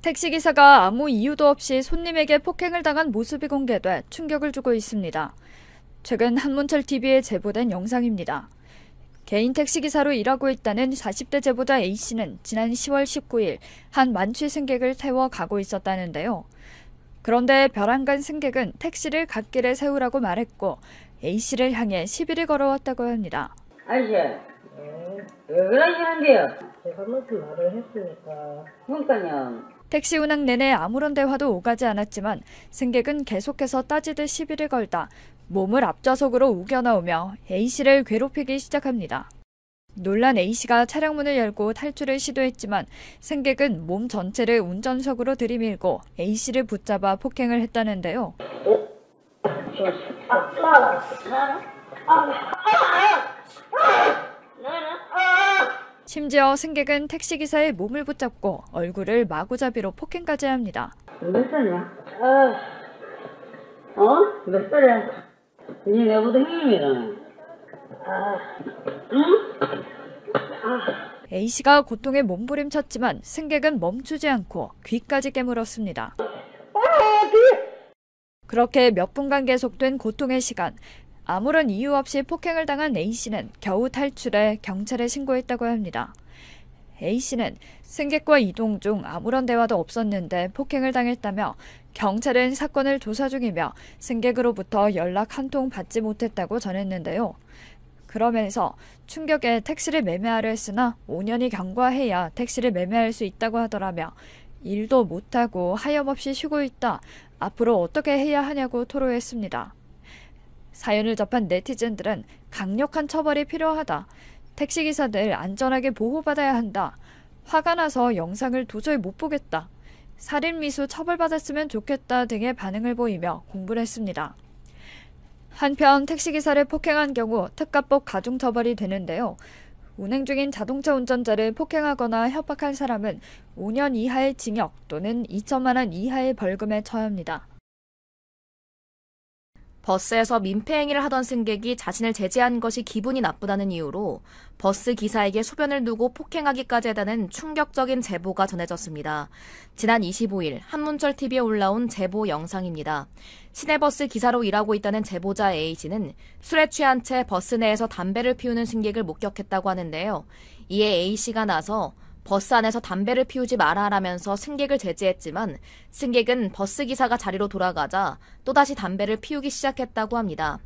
택시기사가 아무 이유도 없이 손님에게 폭행을 당한 모습이 공개돼 충격을 주고 있습니다. 최근 한문철TV에 제보된 영상입니다. 개인 택시기사로 일하고 있다는 40대 제보자 A씨는 지난 10월 19일 한 만취 승객을 태워 가고 있었다는데요. 그런데 벼랑간 승객은 택시를 갓길에 세우라고 말했고 A씨를 향해 시비를 걸어왔다고 합니다. 아저씨, 왜 그러시는데요? 제가 무슨 말을 했으니까. 그러니까요. 택시 운행 내내 아무런 대화도 오가지 않았지만 승객은 계속해서 따지듯 시비를 걸다 몸을 앞좌석으로 우겨넣으며 A씨를 괴롭히기 시작합니다. 놀란 A씨가 차량 문을 열고 탈출을 시도했지만 승객은 몸 전체를 운전석으로 들이밀고 A씨를 붙잡아 폭행을 했다는데요. 심지어 승객은 택시기사의 몸을 붙잡고 얼굴을 마구잡이로 폭행까지 합니다. 몇 살이야? 몇 살이야? 니 내보다 형님이잖아. A씨가 고통에 몸부림쳤지만 승객은 멈추지 않고 귀까지 깨물었습니다. 그렇게 몇 분간 계속된 고통의 시간, 아무런 이유 없이 폭행을 당한 A씨는 겨우 탈출해 경찰에 신고했다고 합니다. A씨는 승객과 이동 중 아무런 대화도 없었는데 폭행을 당했다며 경찰은 사건을 조사 중이며 승객으로부터 연락 한 통 받지 못했다고 전했는데요. 그러면서 충격에 택시를 매매하려 했으나 5년이 경과해야 택시를 매매할 수 있다고 하더라며 일도 못하고 하염없이 쉬고 있다. 앞으로 어떻게 해야 하냐고 토로했습니다. 사연을 접한 네티즌들은 강력한 처벌이 필요하다. 택시기사들 안전하게 보호받아야 한다. 화가 나서 영상을 도저히 못 보겠다. 살인미수 처벌받았으면 좋겠다 등의 반응을 보이며 공분을 했습니다. 한편 택시기사를 폭행한 경우 특가법 가중처벌이 되는데요. 운행 중인 자동차 운전자를 폭행하거나 협박한 사람은 5년 이하의 징역 또는 2천만 원 이하의 벌금에 처합니다. 버스에서 민폐 행위를 하던 승객이 자신을 제지한 것이 기분이 나쁘다는 이유로 버스 기사에게 소변을 두고 폭행하기까지 했다는 충격적인 제보가 전해졌습니다. 지난 25일 한문철TV에 올라온 제보 영상입니다. 시내버스 기사로 일하고 있다는 제보자 A씨는 술에 취한 채 버스 내에서 담배를 피우는 승객을 목격했다고 하는데요. 이에 A씨가 나서 버스 안에서 담배를 피우지 마라라면서 승객을 제지했지만 승객은 버스 기사가 자리로 돌아가자 또다시 담배를 피우기 시작했다고 합니다.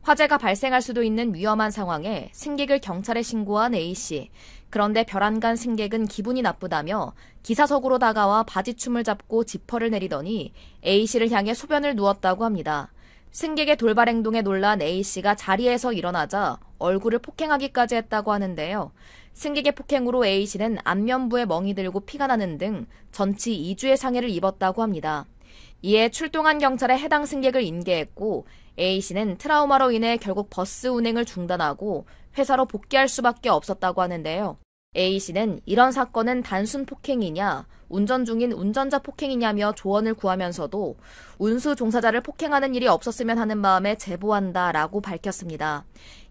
화재가 발생할 수도 있는 위험한 상황에 승객을 경찰에 신고한 A씨. 그런데 벼랑간 승객은 기분이 나쁘다며 기사석으로 다가와 바지춤을 잡고 지퍼를 내리더니 A씨를 향해 소변을 누웠다고 합니다. 승객의 돌발 행동에 놀란 A씨가 자리에서 일어나자 얼굴을 폭행하기까지 했다고 하는데요. 승객의 폭행으로 A씨는 안면부에 멍이 들고 피가 나는 등 전치 2주의 상해를 입었다고 합니다. 이에 출동한 경찰에 해당 승객을 인계했고 A씨는 트라우마로 인해 결국 버스 운행을 중단하고 회사로 복귀할 수밖에 없었다고 하는데요. A씨는 이런 사건은 단순 폭행이냐, 운전 중인 운전자 폭행이냐며 조언을 구하면서도 운수 종사자를 폭행하는 일이 없었으면 하는 마음에 제보한다라고 밝혔습니다.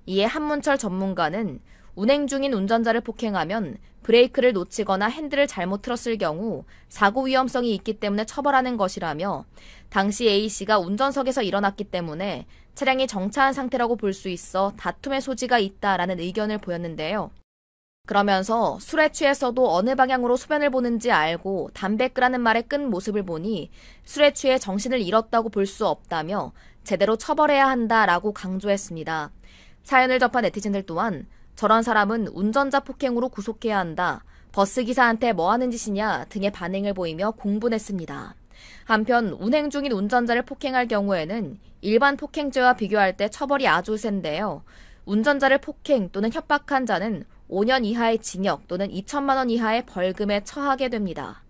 이에 한문철 전문가는 운행 중인 운전자를 폭행하면 브레이크를 놓치거나 핸들을 잘못 틀었을 경우 사고 위험성이 있기 때문에 처벌하는 것이라며 당시 A씨가 운전석에서 일어났기 때문에 차량이 정차한 상태라고 볼 수 있어 다툼의 소지가 있다라는 의견을 보였는데요. 그러면서 술에 취해서도 어느 방향으로 소변을 보는지 알고 담배 끄라는 말에 끈 모습을 보니 술에 취해 정신을 잃었다고 볼 수 없다며 제대로 처벌해야 한다라고 강조했습니다. 사연을 접한 네티즌들 또한 저런 사람은 운전자 폭행으로 구속해야 한다. 버스기사한테 뭐 하는 짓이냐 등의 반응을 보이며 공분했습니다. 한편 운행 중인 운전자를 폭행할 경우에는 일반 폭행죄와 비교할 때 처벌이 아주 센데요. 운전자를 폭행 또는 협박한 자는 5년 이하의 징역 또는 2천만 원 이하의 벌금에 처하게 됩니다.